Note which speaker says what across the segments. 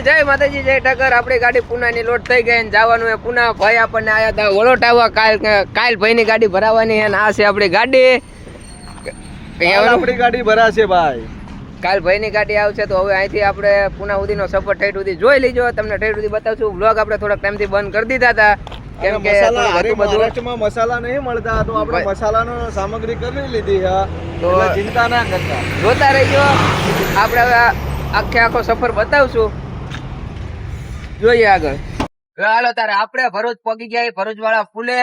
Speaker 1: જય માતાજી જય ઠાકર. આપણી ગાડી પુનાની લોડ થઈ ગઈ ને જવાનું એ પુના. ભાઈ આપણને આયા હતા વલોટ આવ્યા. કાલ ભાઈની ગાડી ભરાવાની અને આ છે આપણી ગાડી.
Speaker 2: આપણી ગાડી ભરાશે ભાઈ.
Speaker 1: કાલ ભાઈની ગાડી આવશે તો હવે અહીંથી આપણે પુના સુધીનો સફર ઠેઠ સુધી જોઈ લીજો. તમને ઠેઠ સુધી બતાવશું. બ્લોગ આપણે થોડાક ટાઈમથી બંધ કરી દીધા હતા કેમ કે
Speaker 2: મહારાષ્ટ્રમાં મસાલા નહીં મળતા તો આપણે મસાલાનો સામગ્રી કરી લીધી તો ચિંતા ના કરતા.
Speaker 1: જોતા રહીજો. આપણે હવે આખો સફર બતાવશું. જોઈએ આગળ. હાલો તારે આપણે ભરૂચ પહોંચી ગયા. ભરૂચ વાળા ફૂલે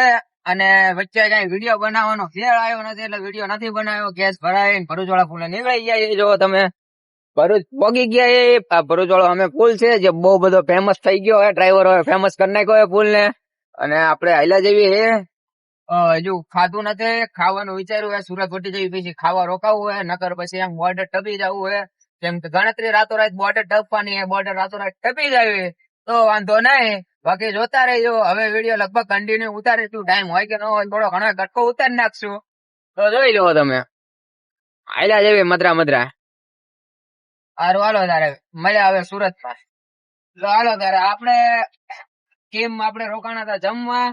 Speaker 1: અને વચ્ચે કઈ વિડીયો બનાવવાનો ફેર આવ્યો નથી એટલે વિડીયો નથી બનાવ્યો. ગેસ ભરાય ભરૂચ વાળા ફૂલે નીકળી ગયા. જો તમે ભરૂચ પહોંચી ગયા. ભરૂચ વાળો અમે પુલ છે જે બહુ બધો ફેમસ થઈ ગયો હોય. ડ્રાઈવર હવે ફેમસ કરી નાખ્યો પુલ ને. અને આપણે હાઈલા જેવી હે હજુ ખાધું નથી. ખાવાનું વિચાર્યું હોય સુરત વટી જવી પછી ખાવા રોકાવું હોય નકર પછી એમ બોર્ડર ટપી જવું હોય. કેમ કે ગણતરી રાતોરાત બોર્ડર ટપવાની બોર્ડર રાતોરાત ટપી જાય તો વાંધો નહીં. બાકી જોતા રહેજો. હવે વિડીયો લગભગ કન્ટિન્યુ ઉતારીશું. ટાઈમ હોય કે ન હોય થોડો ઘણો ગટકો ઉતારી નાખશું તો જોઈ લો તમે. હાઈલા જેવી મદરા હારું હાલો તારે મજા આવે સુરત માં. હાલો તારે આપણે કેમ આપણે રોકાણા હતા જમવા.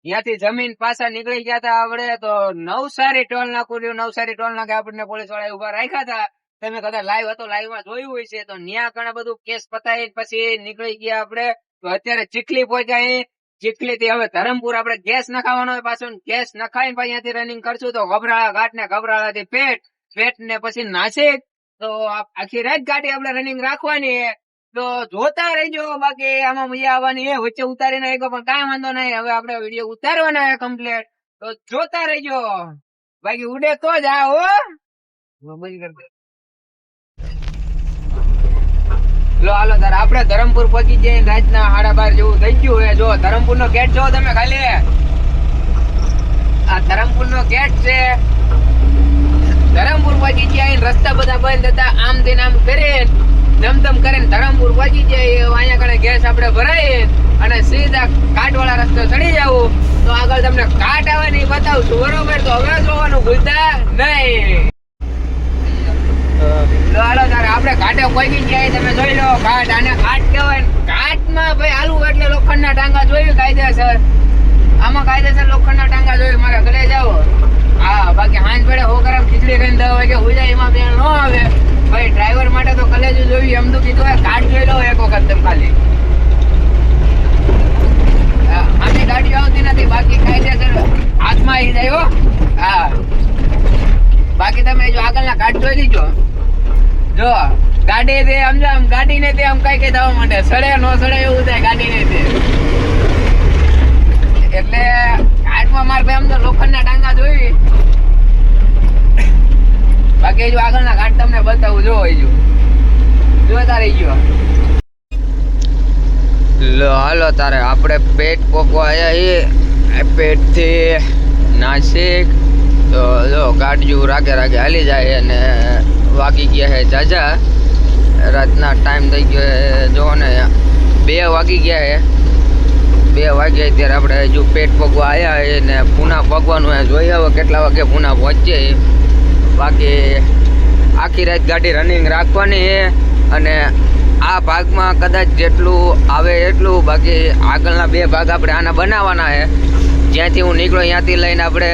Speaker 1: ત્યાંથી જમીન પાછા નીકળી ગયા હતા આપણે તો નવસારી ટોલ નાકું રહ્યું. નવસારી ટોલ નાકે આપણને પોલીસ વાળા ઉભા રાખ્યા હતા. તમે કદાચ લાઈવ હતો લાઈવ માં જોયું હોય છે તો ન્યા ઘણા બધું કેસ પતાવી પછી નીકળી ગયા આપણે. તો અત્યારે ચીખલી પહોંચ્યા. ચીખલી થી હવે ધરમપુર આપણે ગેસ નખાવાનો હોય પાછું. ગેસ નખાઈને પછી અહીંયાથી રનિંગ કરશું તો ગભરાળા ઘાટ ને ગભરાળા થી પેટ ને પછી નાસિક. તો આખી રાત ગાડી આપણે રનિંગ રાખવાની તો જોતા રહેજો. બાકી આમાં મજા આવવાની એ વચ્ચે ઉતારી નાખો પણ કઈ વાંધો નહીં. હવે આપણે વિડીયો ઉતારવાના કમ્પ્લીટ તો જોતા રહેજો. બાકી ઉડે તો જ આવો લો. હાલો તારે આપણે ધરમપુર પહોંચી જઈએ. રાતના 12:30 જેવું થઈ ગયું હોય. જો ધરમપુર નો ગેટ જો તમે ખાલી. આ ધરમપુર નો ગેટ છે. ધરમપુર પહોંચી ગયા. રસ્તા બધા બંધ હતા. આમ થઈને આમ કરીને ધમધમ કરીને ધરમપુર પહોંચી જાય. અહીંયા કણે ગેસ આપણે ભરાય અને સીધા કાટ વાળા રસ્તે ચડી જવું તો આગળ તમને કાટ આવે ને બતાવશું બરોબર. તો હવે જોવાનું ભૂલતા નહીં. હાલો તારે આપણે ઘાટે પહોંચી ગયા. તમે જોઈ લો ઘાટ. આને ઘાટ કહેવાય. ઘાટમાં ભાઈ હાલવું એટલે લોખંડના ટાંગા જોયું કાયદેસર. આમાં કાયદેસર લોખંડના ટાંગા જોયું. મારા ઘરે જાઓ. હા બાકી હાંજ પડે 100 ગ્રામ ખીચડી કરીને 10 વાગે ઉજાય એમાં બેન ન આવે ભાઈ. ડ્રાઈવર માટે તો કલેજું જોયું એમ તો કીધું કાટ જોઈ લો એક વખત તમે ખાલી. આની ગાડી આવતી નથી બાકી કાયદેસર હાથમાં આવી જાય હો. હા બાકી તમે જો આગળના કાટ જોઈ લીજો. જો ગાડી દે આમ ગાડી ને તે આમ કઈ થવા માંડે. સડે નો સડે એવું થાય ગાડી ને તે. એટલે ઘાટમાં માર ભાઈ આમ તો લોખંડના ટાંગા જોઈ. બાકી જો આગળના ઘાટ તમને બતાવું જો જોતા રહી ગયો. લો હાલો તારે આપણે પેટ પોકવા આવ્યા. પેટ થી નાસિક તો જો ગાડીઓ રાગે હાલી જાય અને વાગી ગયા છે જાજા. રાતના ટાઈમ થઈ ગયો જો ને 2 વાગી ગયા છે. 2 વાગ્યા ત્યારે આપણે હજુ પેટ પગવા આવ્યા ને પુના પગવાનું જોઈએ હવે કેટલા વાગે પુના પહોંચીએ. બાકી આખી રાત ગાડી રનિંગ રાખવાની છે અને આ ભાગમાં કદાચ જેટલું આવે એટલું. બાકી આગળના 2 ભાગ આપણે આના બનાવવાના છે. જ્યાંથી હું નીકળ્યો ત્યાંથી લઈને આપણે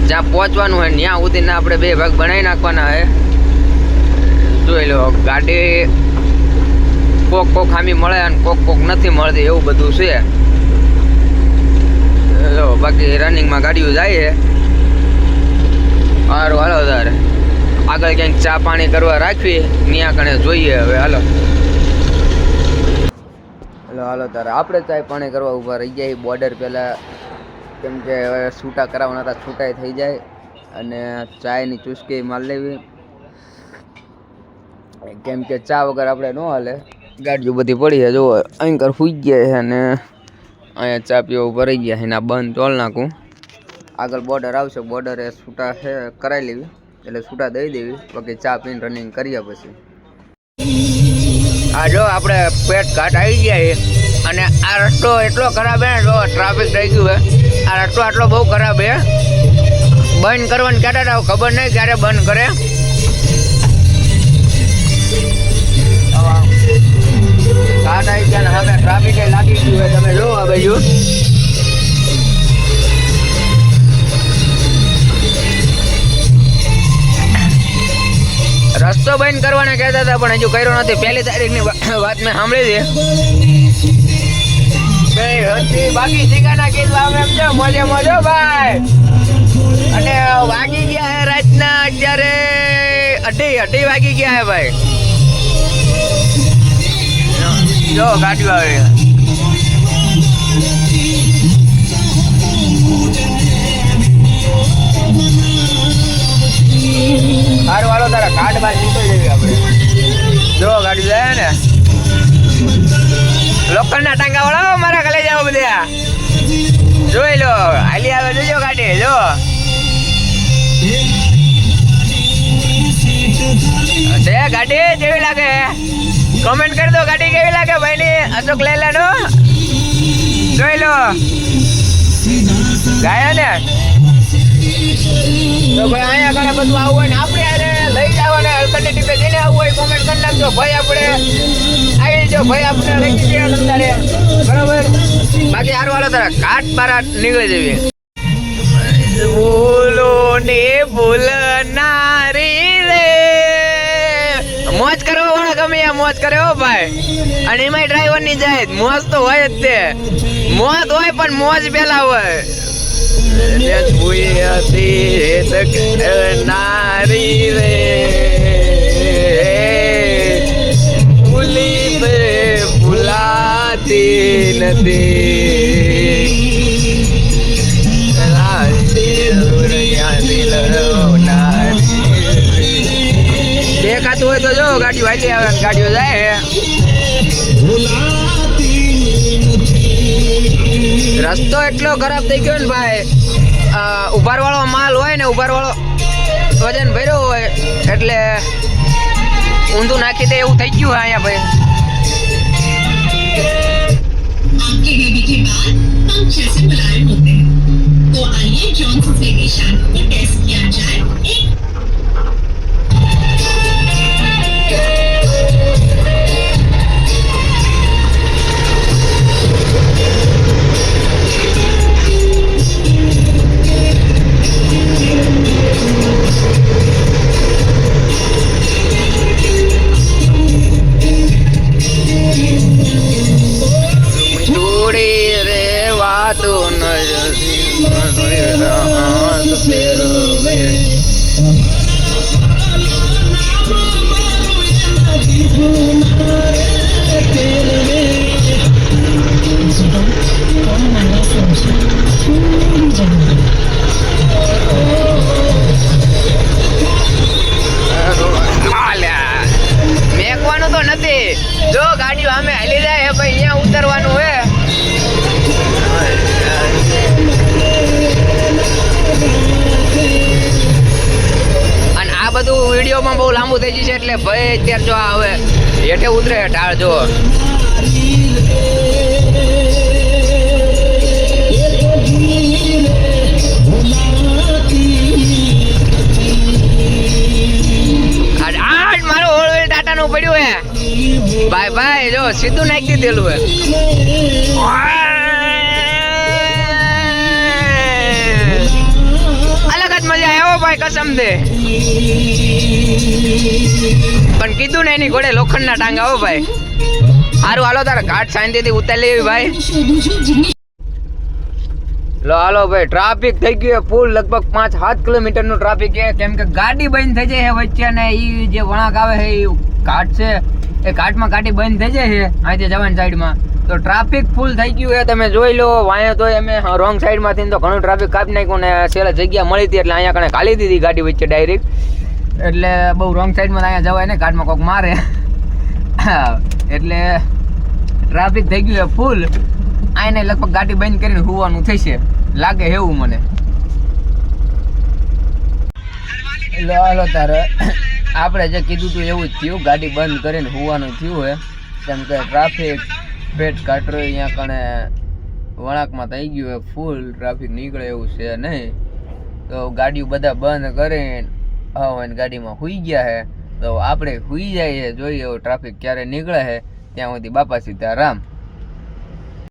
Speaker 1: જ્યાં પહોંચવાનું હોય ત્યાં સુધીના આપણે 2 ભાગ બનાવી નાખવાના છે. જોઈ લો ગાડી કોક ખામી મળે અને કોક નથી મળતી એવું બધું છે. બાકી રનિંગમાં ગાડીઓ જાય છે. સારું હાલો તારે આગળ ક્યાંક ચા પાણી કરવા રાખવી ત્યાં કણે જોઈએ. હવે હાલો તારે આપણે ચા પાણી કરવા ઊભા રહી જાય બોર્ડર પહેલાં. કેમ કે હવે છૂટા કરાવવાના હતા છૂટાઈ થઈ જાય અને ચાયની ચુસ્કી મારી લેવી. કેમ કે ચા વગર આપણે ન હાલે. ગાડીઓ બધી પડી છે જો અહીં ફૂઈ ગયા છે અને અહીંયા ચા પીવા ઉભા રહી ગયા. એના બંધ ટોલ નાખું. આગળ બોર્ડર આવશે. બોર્ડરે છૂટા છે કરાવી લેવી એટલે છૂટા દઈ દેવી. બાકી ચા પીને રનિંગ કરીએ પછી. આ જો આપણે પેટ ઘાટ આવી ગયા છે અને આ રસ્તો એટલો ખરાબ છે ને જો ટ્રાફિક થઈ ગયું છે. આ રસ્તો આટલો બહુ ખરાબ છે. બંધ કરવાનું કહેતા હતા ખબર નહીં ક્યારે બંધ કરે. કરવાના કહેતા હતા પણ હજુ કર્યો નથી. 1 તારીખની વાત મેં સાંભળી હતી. બાકી ઠીકાના કીધું આમ એમ છે મોજે મોજો ભાઈ. અને વાગી ગયા હે રાતના અત્યારે 2:30 વાગી ગયા હે ભાઈ. જો ગાડીઓ આવે. સારું વાળો તારા ઘાટ બાર નીકળી જઈએ આપણે. જો ગાડી જાય ને લોખંડના ટાંગા વાળો મારા કલે જાવ બધા જોઈ લો. હાલી આવે જોજો ગાડી. જો છે ગાડી કેવી લાગે કમેન્ટ કરી દો. ગાડી કેવી લાગે ભાઈ ની અશોક લેલાનો જોઈ લો. ગાયા ને તો ભાઈ અહીંયા ઘણા બધું આવું હોય ને આપણે આને લઈ જવાના અલ્ટરનેટિવ જેને આવવું હોય કોમેન્ટ કરી નાખજો ભાઈ. આપણે આવી જો ભાઈ આપણે લઈ જઈએ અત્યારે બરોબર. બાકી સારું હાલો તારા કાટ બારા નીકળી જઈએ. ભૂલો ને ભૂલનારી રે મોજ કરવા વાળા ગમે મોજ કરે હો ભાઈ. અને એમાં ડ્રાઈવર ની જાય મોજ તો હોય જ તે. મોજ હોય પણ મોજ પેલા હોય. નારી રે ભૂલી ભૂલાતી નથી. દેખાતું હોય તો જો ગાડી વાલી આવે ગાડીઓ જાય. રસ્તો એટલો ખરાબ થઈ ગયો ને ભાઈ. ઉભાર વાળો માલ હોય ને ઉભાર વાળો વજન ભર્યો હોય એટલે ઊંધું નાખી દે એવું થઈ ગયું અહીંયા ભાઈ. મેકવાનું તો નથી. જો ગાડીઓ અમે હાલી જાય હે ભાઈ અહીંયા ઉતરવાનું હે. અને આ બધું વિડીયોમાં બહુ લાંબુ થઈ જશે એટલે ભાઈ અત્યારે જો આ હવે હેઠે ઉતરે ઢાળ જો. મારો ઓલવેલ ટાટા નું પડ્યું હે ભાઈ. ભાઈ જો સીધું નાખી દીધેલું હે. અલગ જ મજા આવ્યો ભાઈ કસમ દે. પણ કીધું ને એની ઘોડે લોખંડના ટાંગા હો ભાઈ. સારું હાલો તારા ઘાટ શાંતિથી ઉતારી લેવી ભાઈ. લો હાલો ભાઈ. ટ્રાફિક થઈ ગયું ફૂલ. લગભગ 5-7 કિલોમીટર નું ટ્રાફિક છે કેમ કે ગાડી બંધ થઈ જાય છે વચ્ચે ને એ જે વળાંક આવે છે એ ઘાટ છે એ ઘાટમાં ગાડી બંધ થઈ જાય છે અહીંથી જવાની સાઈડમાં. તો ટ્રાફિક ફૂલ થઈ ગયું છે તમે જોઈ લો. વાંહે તો અમે રોંગ સાઈડમાંથી તો ઘણું ટ્રાફિક કાપી નાખ્યું ને છેલ્લે જગ્યા મળી હતી એટલે અહીંયા કણે ખાલી દીધી ગાડી વચ્ચે ડાયરેક્ટ. એટલે બહુ રોંગ સાઈડમાં અહીંયા જવાય ને ઘાટમાં કોઈક મારે એટલે ટ્રાફિક થઈ ગયું છે ફૂલ. આને લગભગ ગાડી બંધ કરીને હોવાનું થશે લાગે એવું મને. હાલો તારે આપણે જે કીધું હતું એવું જ થયું. ગાડી બંધ કરીને હોવાનું થયું હે કેમ કે ટ્રાફિક પેટ કાટરો અહીંયા કણે વળાંકમાં થઈ ગયું હોય ફૂલ. ટ્રાફિક નીકળે એવું છે નહીં તો ગાડીઓ બધા બંધ કરીને હવે ગાડીમાં હુઈ ગયા છે. તો આપણે હુઈ જઈએ જોઈએ ટ્રાફિક ક્યારે નીકળે છે ત્યાં સુધી બાપા સીતારામ.